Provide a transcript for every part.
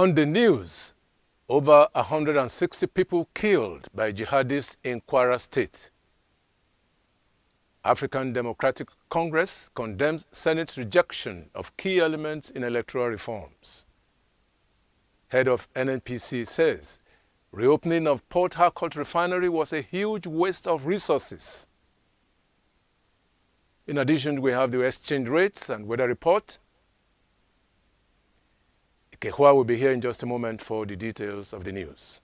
On the news, over 160 people killed by jihadists in Kwara State. African Democratic Congress condemns Senate's rejection of key elements in electoral reforms. Head of NNPC says reopening of Port Harcourt Refinery was a huge waste of resources. In addition, we have the exchange rates and weather report. Ikehua will be here in just a moment for the details of the news.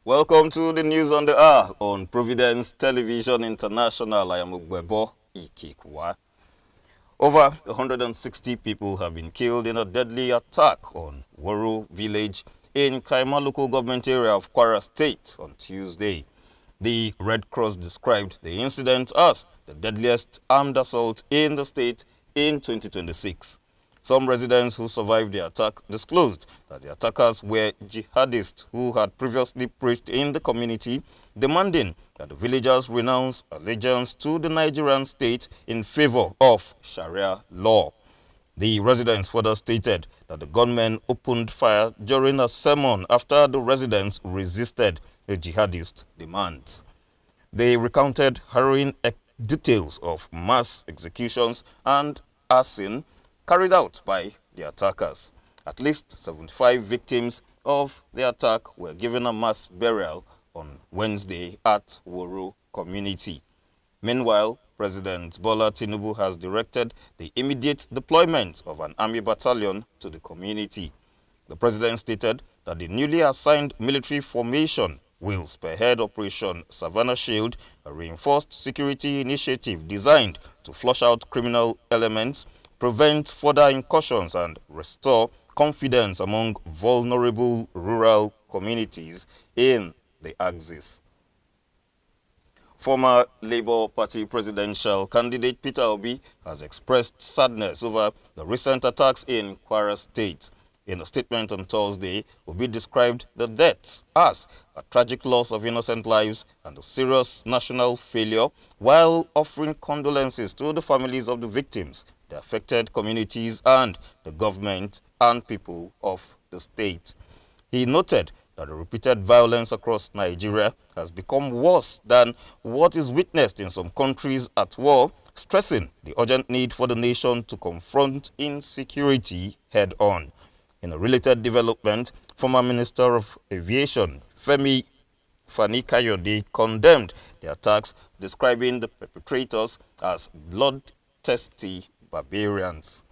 Welcome to the news on the hour on Providence Television International. I am Ugbebo Ikehua. Over 160 people have been killed in a deadly attack on Woro village in Kaima local government area of Kwara State on Tuesday. The Red Cross described the incident as the deadliest armed assault in the state in 2026. Some residents who survived the attack disclosed that the attackers were jihadists who had previously preached in the community, demanding that the villagers renounce allegiance to the Nigerian state in favor of Sharia law. The residents further stated that the gunmen opened fire during a sermon after the residents resisted the jihadist demands. They recounted harrowing details of mass executions and arson carried out by the attackers. At least 75 victims of the attack were given a mass burial on Wednesday at Woro community. Meanwhile, President Bola Tinubu has directed the immediate deployment of an army battalion to the community. The president stated that the newly assigned military formation will spearhead Operation Savannah Shield, a reinforced security initiative designed to flush out criminal elements, prevent further incursions, and restore confidence among vulnerable rural communities in the Axis. Former Labour Party presidential candidate Peter Obi has expressed sadness over the recent attacks in Kwara State. In a statement on Thursday, Obi described the deaths as a tragic loss of innocent lives and a serious national failure, while offering condolences to the families of the victims, the affected communities, and the government and people of the state. He noted that the repeated violence across Nigeria has become worse than what is witnessed in some countries at war, stressing the urgent need for the nation to confront insecurity head-on. In a related development, former Minister of Aviation Femi Fani-Kayode condemned the attacks, describing the perpetrators as bloodthirsty barbarians.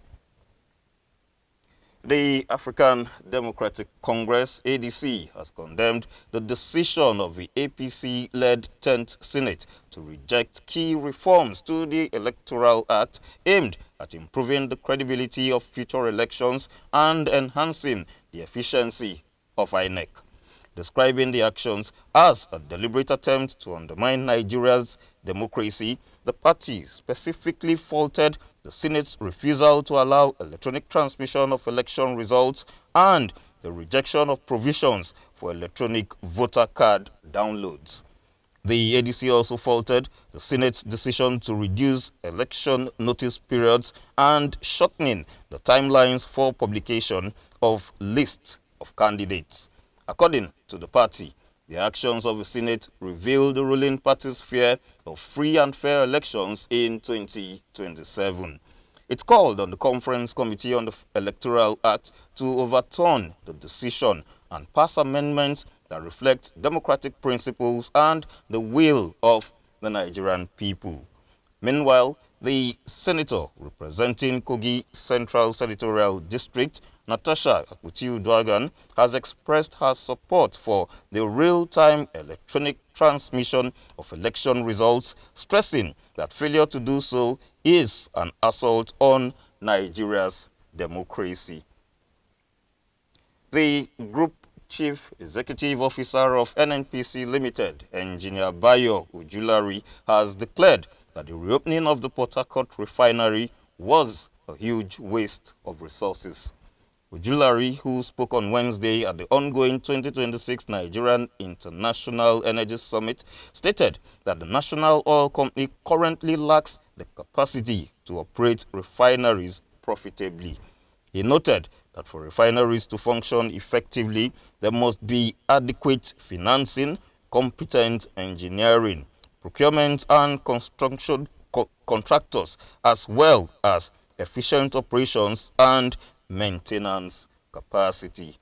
The African Democratic Congress, ADC, has condemned the decision of the APC-led 10th Senate to reject key reforms to the Electoral Act aimed at improving the credibility of future elections and enhancing the efficiency of INEC. Describing the actions as a deliberate attempt to undermine Nigeria's democracy, the party specifically faulted the Senate's refusal to allow electronic transmission of election results and the rejection of provisions for electronic voter card downloads. The ADC also faulted the Senate's decision to reduce election notice periods and shortening the timelines for publication of lists of candidates. According to the party, the actions of the Senate reveal the ruling party's fear of free and fair elections in 2027. It called on the Conference Committee on the Electoral Act to overturn the decision and pass amendments that reflect democratic principles and the will of the Nigerian people. Meanwhile, the senator representing Kogi Central Senatorial District, Natasha Akpoti-Uduaghan, has expressed her support for the real-time electronic transmission of election results, stressing that failure to do so is an assault on Nigeria's democracy. The Group Chief Executive Officer of NNPC Limited, Engineer Bayo Ojulari, has declared that the reopening of the Port Harcourt Refinery was a huge waste of resources. Ojulari, who spoke on Wednesday at the ongoing 2026 Nigerian International Energy Summit, stated that the national oil company currently lacks the capacity to operate refineries profitably. He noted that for refineries to function effectively, there must be adequate financing, competent engineering, procurement and construction contractors, as well as efficient operations and maintenance capacity.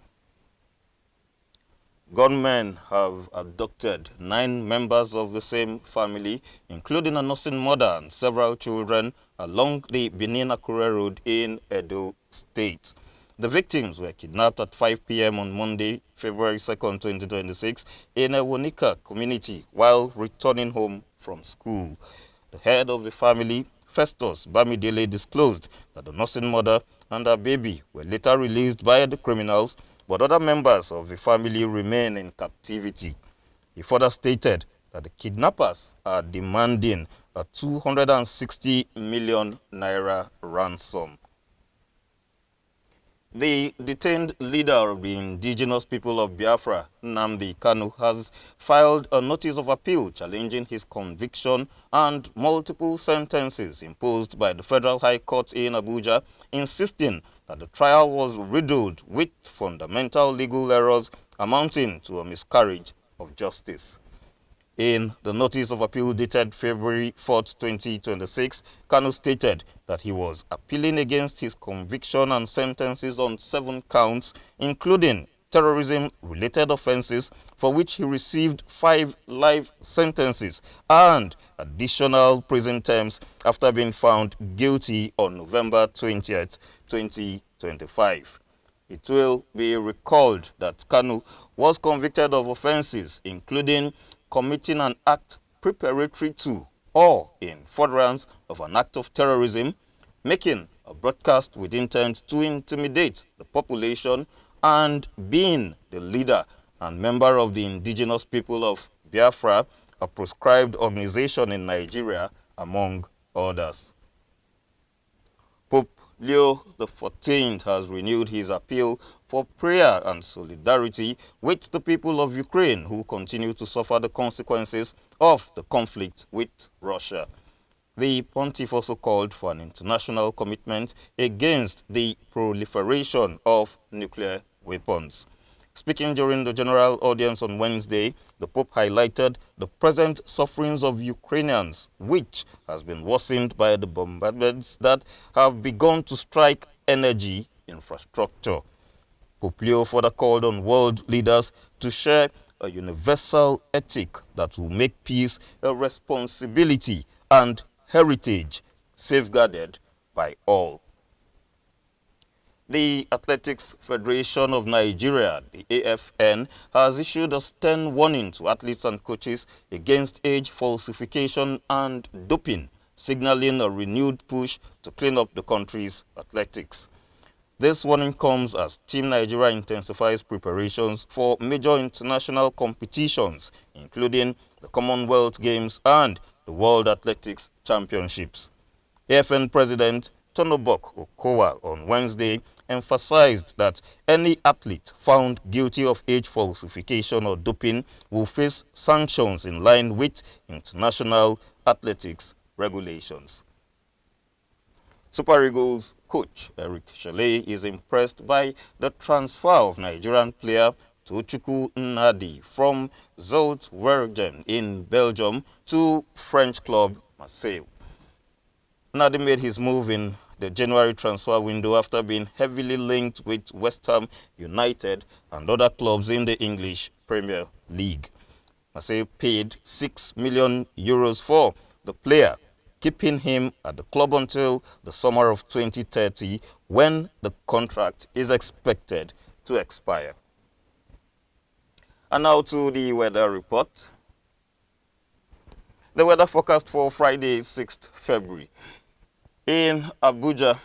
Gunmen have abducted 9 members of the same family, including a nursing mother and several children, along the Benin-Akure Road in Edo State. The victims were kidnapped at 5 p.m. on Monday, February 2nd, 2026, in a Wonika community while returning home from school. The head of the family, Festus Bamidele, disclosed that the nursing mother and her baby were later released by the criminals, but other members of the family remain in captivity. He further stated that the kidnappers are demanding a 260 million naira ransom. The detained leader of the indigenous people of Biafra, Nnamdi Kanu, has filed a notice of appeal challenging his conviction and multiple sentences imposed by the Federal High Court in Abuja, insisting that the trial was riddled with fundamental legal errors amounting to a miscarriage of justice. In the notice of appeal dated February 4, 2026, Kanu stated that he was appealing against his conviction and sentences on 7 counts, including terrorism-related offenses, for which he received 5 life sentences and additional prison terms after being found guilty on November 20th, 2025. It will be recalled that Kanu was convicted of offenses including committing an act preparatory to or in furtherance of an act of terrorism, making a broadcast with intent to intimidate the population, and being the leader and member of the indigenous people of Biafra, a proscribed organization in Nigeria, among others. Pope Leo XIV has renewed his appeal for prayer and solidarity with the people of Ukraine who continue to suffer the consequences of the conflict with Russia. The pontiff also called for an international commitment against the proliferation of nuclear weapons. Speaking during the general audience on Wednesday, the Pope highlighted the present sufferings of Ukrainians, which has been worsened by the bombardments that have begun to strike energy infrastructure. Pope Leo further called on world leaders to share a universal ethic that will make peace a responsibility and heritage safeguarded by all. The Athletics Federation of Nigeria, the AFN, has issued a stern warning to athletes and coaches against age falsification and doping, signaling a renewed push to clean up the country's athletics. This warning comes as Team Nigeria intensifies preparations for major international competitions, including the Commonwealth Games and the World Athletics Championships. AFN President Tonobok Okowa on Wednesday emphasized that any athlete found guilty of age falsification or doping will face sanctions in line with international athletics regulations. Super Eagles coach Eric Chalet is impressed by the transfer of Nigerian player Tochukwu Nnadi from Zultwergen in Belgium to French club Marseille. Nnadi made his move in the January transfer window after being heavily linked with West Ham United and other clubs in the English Premier League. Marseille paid €6 million for the player, keeping him at the club until the summer of 2030, when the contract is expected to expire. And now to the weather report. The weather forecast for Friday, 6th February. In Abuja,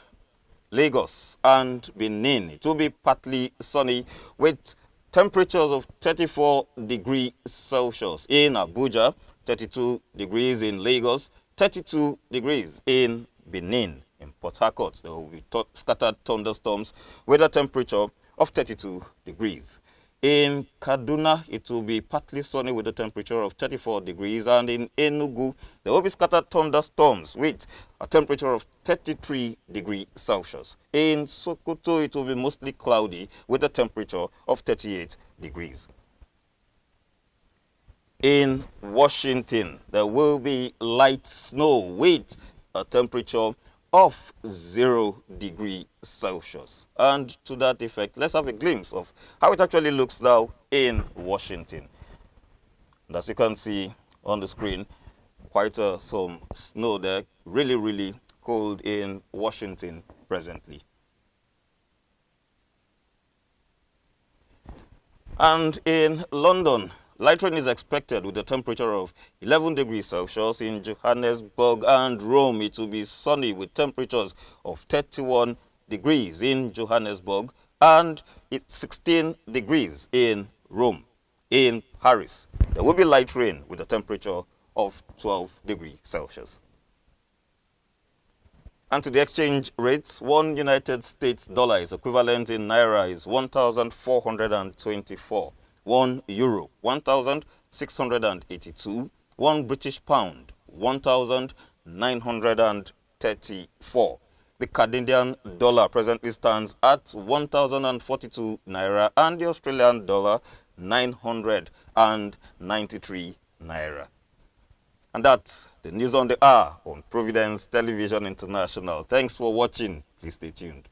Lagos and Benin, it will be partly sunny with temperatures of 34 degrees Celsius in Abuja, 32 degrees in Lagos, 32 degrees in Benin. In Port Harcourt, there will be scattered thunderstorms with a temperature of 32 degrees. In Kaduna, it will be partly sunny with a temperature of 34 degrees. And in Enugu, there will be scattered thunderstorms with a temperature of 33 degrees Celsius. In Sokoto, it will be mostly cloudy with a temperature of 38 degrees. In Washington, there will be light snow with a temperature of 0 degrees Celsius. And to that effect, let's have a glimpse of how it actually looks now in Washington. And as you can see on the screen, quite some snow there. Really, really cold in Washington presently. And in London, light rain is expected with a temperature of 11 degrees Celsius. In Johannesburg and Rome, it will be sunny with temperatures of 31 degrees in Johannesburg, and it's 16 degrees in Rome. In Paris, there will be light rain with a temperature of 12 degrees Celsius. And to the exchange rates, 1 United States dollar is equivalent in naira is 1,424. 1 euro, 1,682. 1 British pound, 1,934. The Canadian dollar presently stands at 1,042 naira, and the Australian dollar 993 naira. And that's the news on the hour on Providence Television International. Thanks for watching. Please stay tuned.